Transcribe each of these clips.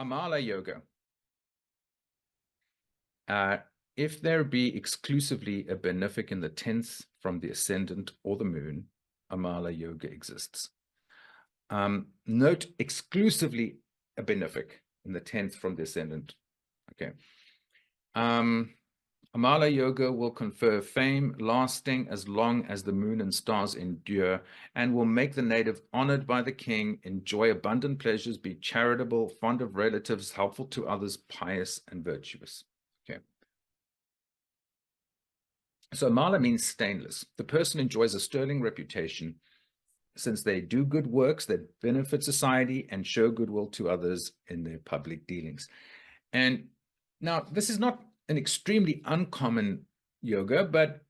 Amala Yoga. If there be exclusively a benefic in the 10th from the ascendant or the moon, Amala Yoga exists. Note exclusively a benefic in the 10th from the ascendant. Okay. Amala Yoga will confer fame lasting as long as the moon and stars endure, and will make the native honored by the king, enjoy abundant pleasures, be charitable, fond of relatives, helpful to others, pious and virtuous. Okay. So Amala means stainless. The person enjoys a sterling reputation since they do good works that benefit society and show goodwill to others in their public dealings. And now this is not an extremely uncommon yoga, but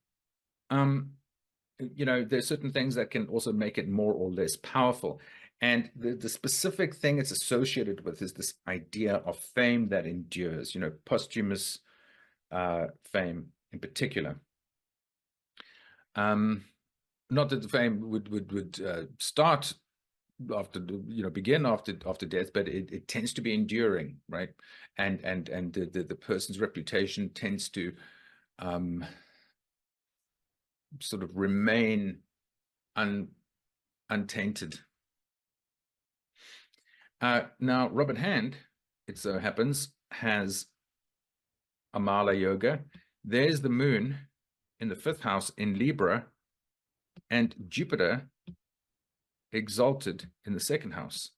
there's certain things that can also make it more or less powerful. And the specific thing it's associated with is this idea of fame that endures, posthumous fame in particular. Not that the fame would start after, begin after death, but it tends to be enduring, right? And the person's reputation tends to sort of remain untainted. Now, Robert Hand, it so happens, has Amala Yoga. There's the moon in the 5th house in Libra, and Jupiter exalted in the 2nd house.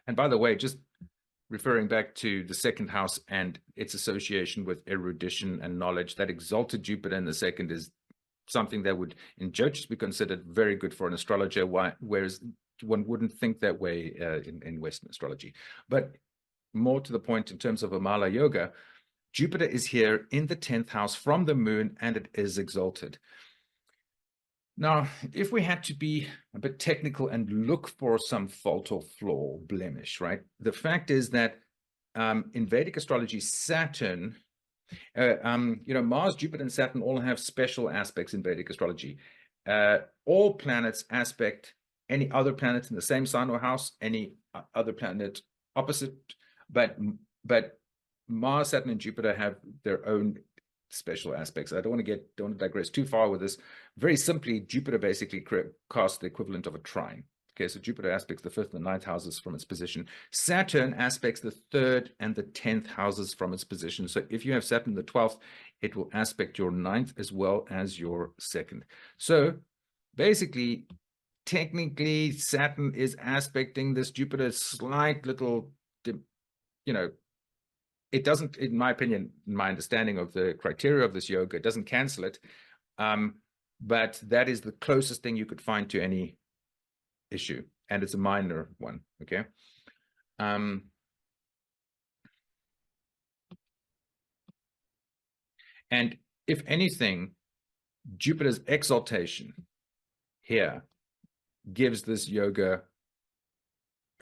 And by the way, just referring back to the 2nd house and its association with erudition and knowledge, that exalted Jupiter in the 2nd is something that would in Jyotish be considered very good for an astrologer, whereas one wouldn't think that way in Western astrology. But more to the point, in terms of Amala Yoga, Jupiter is here in the 10th house from the moon, and it is exalted. Now, if we had to be a bit technical and look for some fault or flaw, blemish, right? The fact is that in Vedic astrology, Saturn, Mars, Jupiter, and Saturn all have special aspects in Vedic astrology. All planets aspect any other planet in the same sign or house, any other planet opposite, but Mars, Saturn, and Jupiter have their own special aspects. I don't want to digress too far with this. Very simply, Jupiter basically casts the equivalent of a trine. Okay, so Jupiter aspects the 5th and 9th houses from its position. Saturn aspects the 3rd and the 10th houses from its position. So if you have Saturn in the 12th, it will aspect your 9th as well as your 2nd. So basically, technically, Saturn is aspecting this Jupiter slight little, it doesn't, in my opinion, in my understanding of the criteria of this yoga, it doesn't cancel it. But that is the closest thing you could find to any issue, and it's a minor one. Okay. And if anything, Jupiter's exaltation here gives this yoga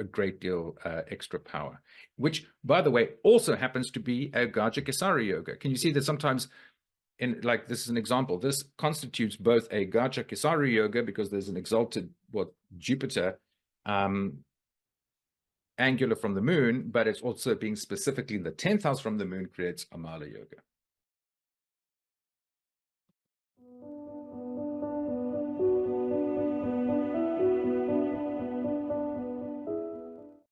a great deal extra power, which, by the way, also happens to be a Gaja Kesari yoga. Can you see that sometimes, this is an example, this constitutes both a Gaja Kesari yoga because there's an exalted Jupiter angular from the moon, but it's also being specifically in the 10th house from the moon creates Amala Yoga.